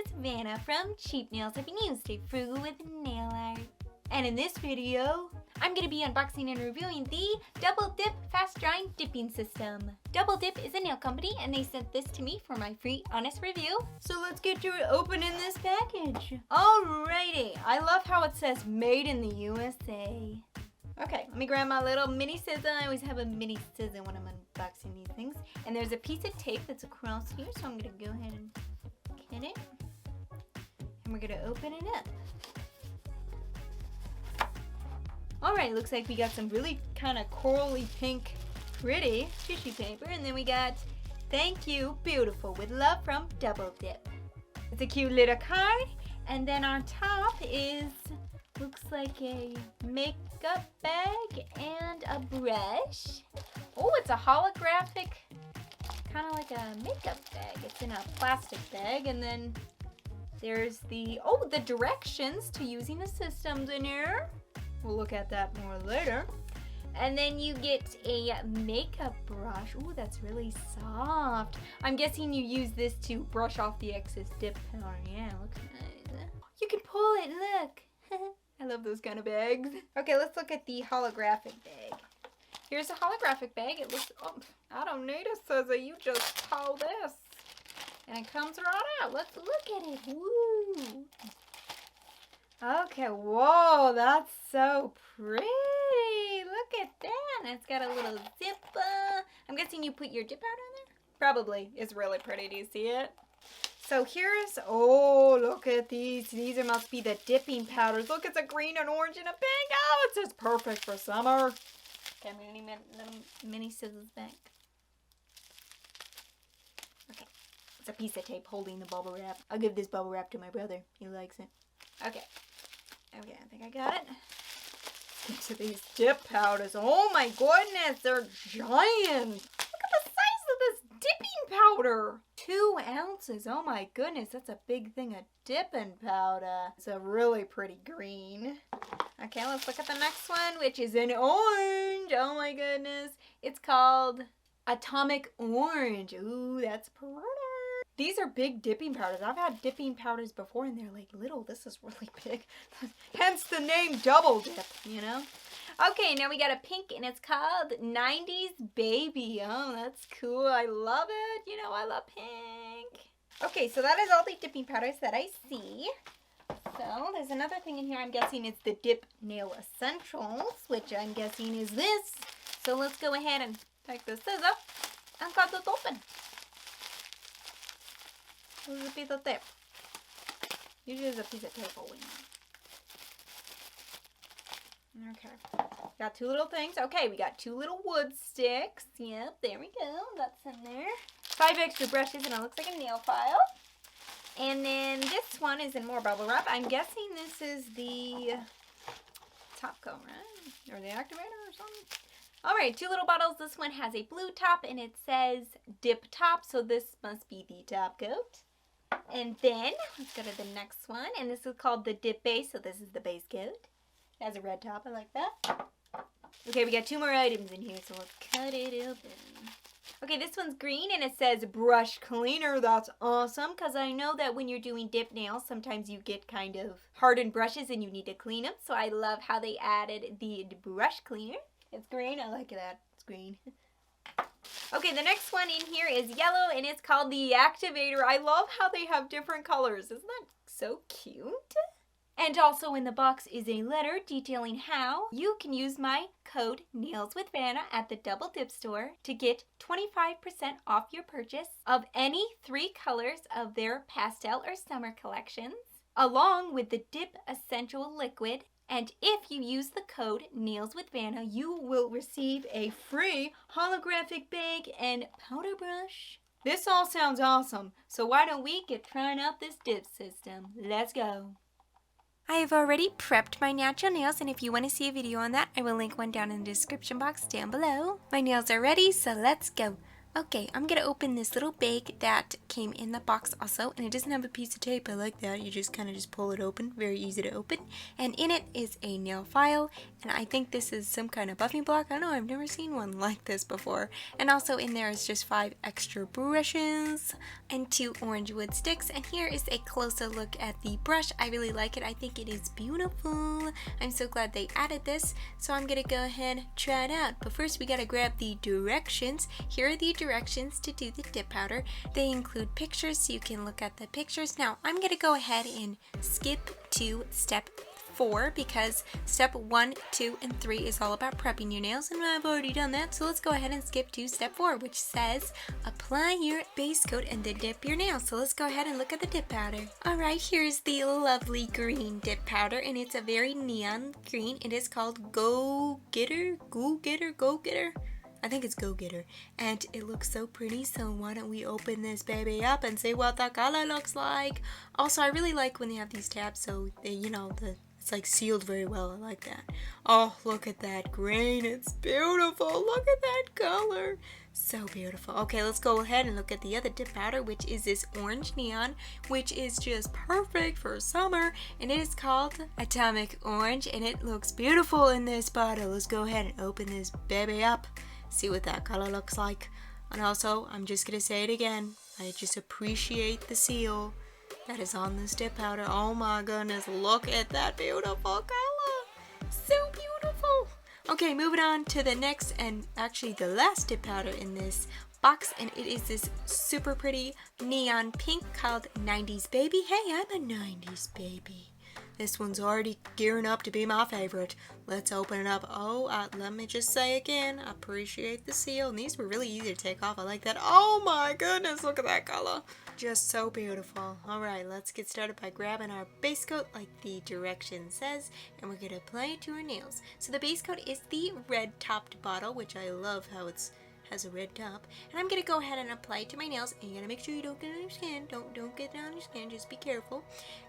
is Vanna from Cheap Nails. If you stay frugal with nail art. And in this video, I'm going to be unboxing and reviewing the Double Dip Fast Drying Dipping System. Double Dip is a nail company and they sent this to me for my free honest review. So let's get to opening this package. Alrighty, I love how it says made in the USA. Okay, let me grab my little mini scissor. I always have a mini scissor when I'm unboxing these things. And there's a piece of tape that's across here, so I'm going to go ahead and cut it. And we're going to open it up. Alright, looks like we got some really kind of corally pink, pretty tissue paper. And then we got, thank you, beautiful, with love from Double Dip. It's a cute little card. And then on top is, looks like a makeup bag and a brush. Oh, it's a holographic, kind of like a makeup bag. It's in a plastic bag. And then there's the directions to using the systems in here. We'll look at that more later. And then you get a makeup brush. Ooh, that's really soft. I'm guessing you use this to brush off the excess dip powder. Yeah, it looks nice. You can pull it, look. I love those kind of bags. Okay, let's look at the holographic bag. Here's a holographic bag. It looks, oh, I don't need a scissor. You just pull this. And it comes right out. Let's look at it. Woo. Okay, whoa, that's so pretty. Look at that. It's got a little zip. I'm guessing you put your dip out on there? Probably. It's really pretty. Do you see it? So here's, oh, look at these. These must be the dipping powders. Look, it's a green and orange and a pink. Oh, it's just perfect for summer. Okay, I'm going to need the mini scissors back. Okay, it's a piece of tape holding the bubble wrap. I'll give this bubble wrap to my brother. He likes it. Okay. Okay, I think I got it. Get to these dip powders. Oh my goodness, they're giant. Look at the size of this dipping powder. 2 ounces. Oh my goodness, that's a big thing of dipping powder. It's a really pretty green. Okay, let's look at the next one, which is an orange. Oh my goodness. It's called Atomic Orange. Ooh, that's pretty. These are big dipping powders. I've had dipping powders before and they're like little. This is really big. Hence the name Double Dip, you know? Okay, now we got a pink and it's called 90s Baby. Oh, that's cool. I love it. You know, I love pink. Okay, so that is all the dipping powders that I see. So there's another thing in here. I'm guessing it's the Dip Nail Essentials, which I'm guessing is this. So let's go ahead and take the scissors and cut this open. There's a piece of tape. Usually there's a piece of tape holding it. Okay. Got 2 little things. Okay, we got 2 little wood sticks. Yep, there we go. That's in there. 5 extra brushes and it looks like a nail file. And then this one is in more bubble wrap. I'm guessing this is the top coat, right? Or the activator or something. Alright, 2 little bottles. This one has a blue top and it says dip top. So this must be the top coat. And then, let's go to the next one. And this is called the dip base. So this is the base coat. It has a red top. I like that. Okay, we got 2 more items in here. So let's cut it open. Okay, this one's green and it says brush cleaner. That's awesome because I know that when you're doing dip nails, sometimes you get kind of hardened brushes and you need to clean them. So I love how they added the brush cleaner. It's green. I like that. It's green. Okay, the next one in here is yellow and it's called the Activator. I love how they have different colors. Isn't that so cute? And also in the box is a letter detailing how you can use my code NailsWithVanna at the Double Dip store to get 25% off your purchase of any 3 colors of their pastel or summer collections, along with the Dip Essential Liquid. And if you use the code NailsWithVanna, you will receive a free holographic bag and powder brush. This all sounds awesome, so why don't we get trying out this dip system? Let's go. I have already prepped my natural nails, and if you want to see a video on that, I will link one down in the description box down below. My nails are ready, so let's go. Okay, I'm gonna open this little bag that came in the box also, and it doesn't have a piece of tape. I like that. You just kind of just pull it open. Very easy to open. And in it is a nail file, and I think this is some kind of buffing block. I don't know, I've never seen one like this before. And also in there is just 5 extra brushes and 2 orange wood sticks. And here is a closer look at the brush. I really like it. I think it is beautiful. I'm so glad they added this. So I'm gonna go ahead and try it out. But first we gotta grab the directions. Here are the directions to do the dip powder. They include pictures, so you can look at the pictures. Now I'm gonna go ahead and skip to step 4 because step 1, 2, and 3 is all about prepping your nails, and I've already done that. So let's go ahead and skip to step 4, which says apply your base coat and then dip your nails. So let's go ahead and look at the dip powder. Alright, here's the lovely green dip powder, and it's a very neon green. It is called Go Getter. I think it's Go Getter, and it looks so pretty. So why don't we open this baby up and see what the color looks like. Also, I really like when they have these tabs, so they, it's like sealed very well. I like that. Oh, look at that green. It's beautiful. Look at that color. So beautiful. Okay, let's go ahead and look at the other dip powder, which is this orange neon, which is just perfect for summer, and it is called Atomic Orange, and it looks beautiful in this bottle. Let's go ahead and open this baby up. See what that color looks like. And also, I'm just gonna say it again, I just appreciate the seal that is on this dip powder. Oh my goodness, look at that beautiful color. So beautiful. Okay, moving on to the next and actually the last dip powder in this box, and it is this super pretty neon pink called 90s Baby. Hey, I'm a 90s baby. This one's already gearing up to be my favorite. Let's open it up. Oh, let me just say again, I appreciate the seal. And these were really easy to take off. I like that. Oh my goodness, look at that color. Just so beautiful. Alright, let's get started by grabbing our base coat like the direction says, and we're going to apply it to our nails. So the base coat is the red topped bottle, which I love how it's has a red top, and I'm gonna go ahead and apply it to my nails. And you gotta make sure you don't get it on your skin. Don't get it on your skin. Just be careful.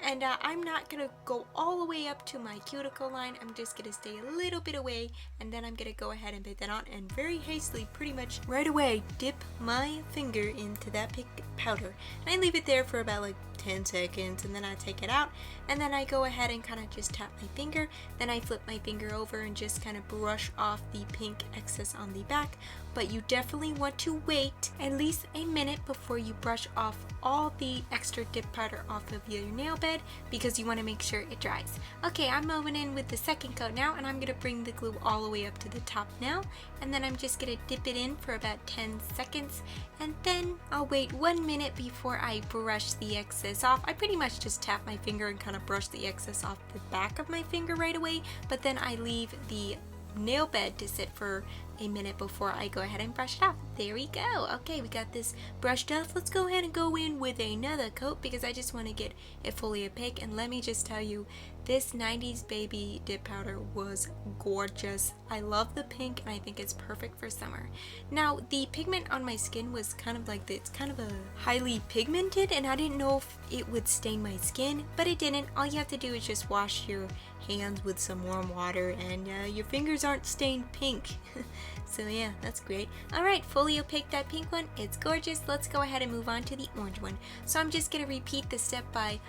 And I'm not gonna go all the way up to my cuticle line. I'm just gonna stay a little bit away, and then I'm gonna go ahead and put that on, and very hastily, pretty much right away, dip my finger into that pink powder, and I leave it there for about like 10 seconds, and then I take it out, and then I go ahead and kind of just tap my finger. Then I flip my finger over and just kind of brush off the pink excess on the back. But you definitely want to wait at least a minute before you brush off all the extra dip powder off of your nail bed, because you want to make sure it dries. Okay, I'm moving in with the second coat now, and I'm going to bring the glue all the way up to the top now, and then I'm just going to dip it in for about 10 seconds, and then I'll wait 1 minute before I brush the excess off. I pretty much just tap my finger and kind of brush the excess off the back of my finger right away, but then I leave the nail bed to sit for a minute before I go ahead and brush it off. There we go. Okay, we got this brushed off. Let's go ahead and go in with another coat because I just want to get it fully opaque. And let me just tell you, this 90s Baby dip powder was gorgeous. I love the pink, and I think it's perfect for summer. Now, the pigment on my skin was kind of like it's kind of a highly pigmented, and I didn't know if it would stain my skin, but it didn't. All you have to do is just wash your hands with some warm water, and your fingers aren't stained pink. So yeah, that's great. Alright, fully opaque that pink one. It's gorgeous. Let's go ahead and move on to the orange one. So I'm just going to repeat the step by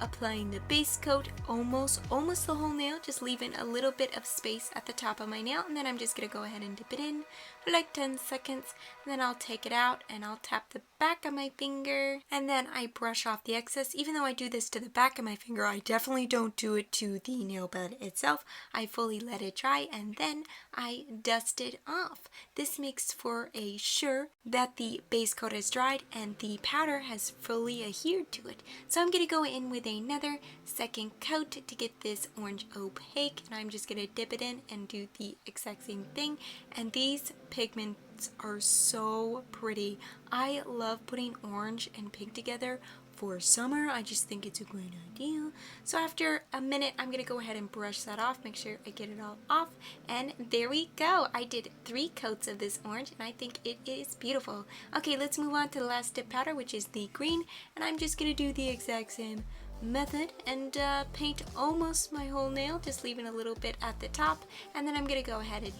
applying the base coat almost the whole nail, just leaving a little bit of space at the top of my nail, and then I'm just going to go ahead and dip it in for like 10 seconds, and then I'll take it out and I'll tap the back of my finger, and then I brush off the excess. Even though I do this to the back of my finger, I definitely don't do it to the nail bed itself. I fully let it dry, and then I dust it off. This makes for a sure that the base coat is dried and the powder has fully adhered to it. So I'm going to go in with another second coat to get this orange opaque, and I'm just going to dip it in and do the exact same thing. And these pigments are so pretty. I love putting orange and pink together for summer. I just think it's a great idea. So after a minute, I'm going to go ahead and brush that off, make sure I get it all off, and there we go. I did 3 coats of this orange, and I think it is beautiful. Okay, let's move on to the last dip powder, which is the green, and I'm just going to do the exact same method and paint almost my whole nail, just leaving a little bit at the top, and then I'm gonna go ahead and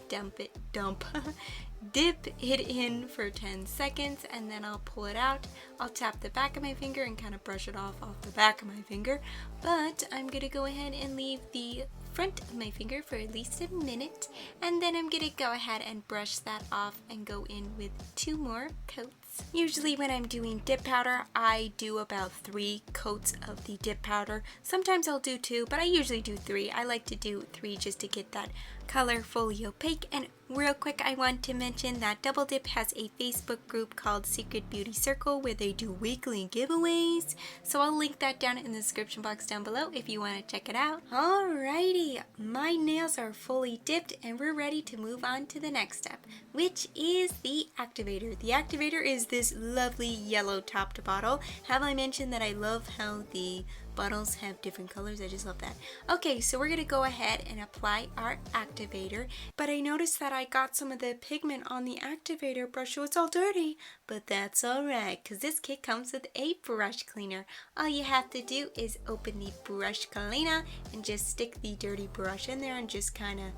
dip it in for 10 seconds, and then I'll pull it out. I'll tap the back of my finger and kind of brush it off the back of my finger, but I'm gonna go ahead and leave the front of my finger for at least a minute, and then I'm gonna go ahead and brush that off and go in with 2 more coats. Usually when I'm doing dip powder, I do about 3 coats of the dip powder. Sometimes I'll do 2, but I usually do 3. I like to do 3 just to get that color fully opaque. And real quick, I want to mention that Double Dip has a Facebook group called Secret Beauty Circle where they do weekly giveaways. So I'll link that down in the description box down below if you want to check it out. Alrighty, my nails are fully dipped and we're ready to move on to the next step, which is the activator. The activator is this lovely yellow topped bottle. Have I mentioned that I love how the bottles have different colors? I just love that. Okay, so we're gonna go ahead and apply our activator, but I noticed that I got some of the pigment on the activator brush, so it's all dirty, but that's alright because this kit comes with a brush cleaner. All you have to do is open the brush cleaner and just stick the dirty brush in there and just kind of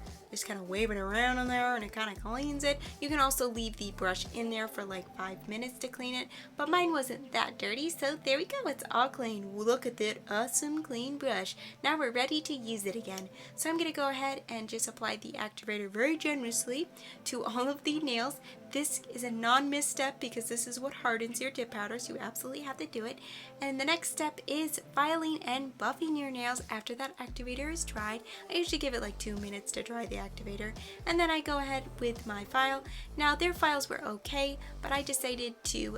wave it around in there, and it kind of cleans it. You can also leave the brush in there for like 5 minutes to clean it, but mine wasn't that dirty, so there we go, it's all clean. Look at that awesome clean brush. Now we're ready to use it again. So I'm gonna go ahead and just apply the activator very generously to all of the nails. This is a non-misstep because this is what hardens your dip powder, so you absolutely have to do it. And the next step is filing and buffing your nails after that activator is dried. I usually give it like 2 minutes to dry the activator, and then I go ahead with my file. Now their files were okay, but I decided to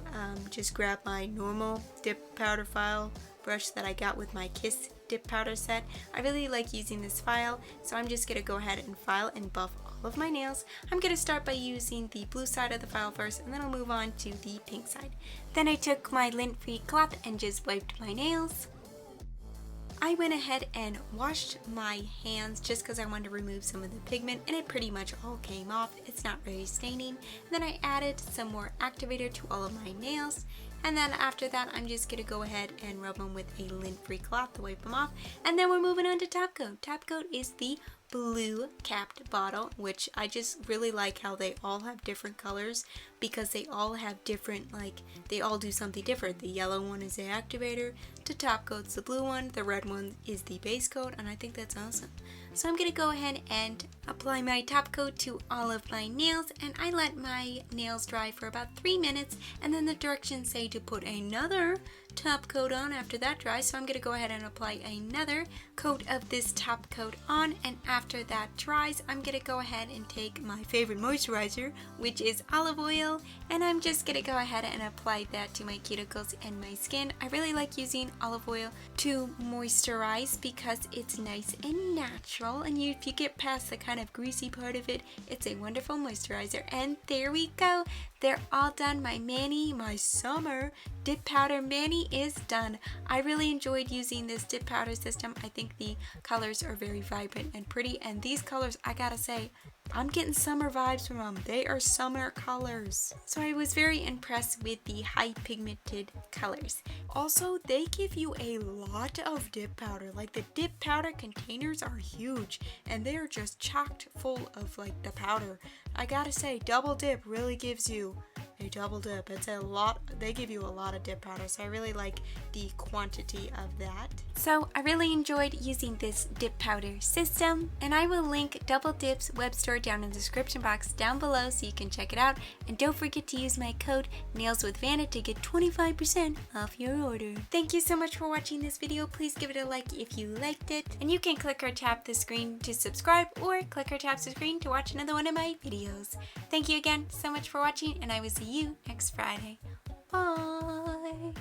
just grab my normal dip powder file brush that I got with my Kiss dip powder set. I really like using this file, so I'm just gonna go ahead and file and buff all of my nails. I'm gonna start by using the blue side of the file first, and then I'll move on to the pink side. Then I took my lint-free cloth and just wiped my nails. I went ahead and washed my hands just because I wanted to remove some of the pigment, and it pretty much all came off. It's not very staining. And then I added some more activator to all of my nails, and then after that I'm just going to go ahead and rub them with a lint-free cloth to wipe them off. And then we're moving on to top coat. Top coat is the blue capped bottle, which I just really like how they all have different colors because they all have different, like, they all do something different. The yellow one is the activator, the top coat's the blue one, the red one is the base coat, and I think that's awesome. So I'm gonna go ahead and apply my top coat to all of my nails, and I let my nails dry for about 3 minutes, and then the directions say to put another top coat on after that dries, so I'm going to go ahead and apply another coat of this top coat on, and after that dries, I'm going to go ahead and take my favorite moisturizer, which is olive oil, and I'm just going to go ahead and apply that to my cuticles and my skin. I really like using olive oil to moisturize because it's nice and natural, and if you get past the kind of greasy part of it, it's a wonderful moisturizer. And there we go. They're all done. My summer dip powder mani is done. I really enjoyed using this dip powder system. I think the colors are very vibrant and pretty, and these colors, I gotta say, I'm getting summer vibes from them. They are summer colors. So I was very impressed with the high pigmented colors. Also, they give you a lot of dip powder. Like, the dip powder containers are huge, and they are just chocked full of like the powder. I gotta say, Double Dip really gives you a double dip. It's a lot. They give you a lot of dip powder, so I really like the quantity of that. So I really enjoyed using this dip powder system, and I will link Double Dip's web store down in the description box down below so you can check it out. And don't forget to use my code NailsWithVanna to get 25% off your order. Thank you so much for watching this video. Please give it a like if you liked it, and you can click or tap the screen to subscribe, or click or tap the screen to watch another one of my videos. Thank you again so much for watching, and I will see you next Friday. Bye!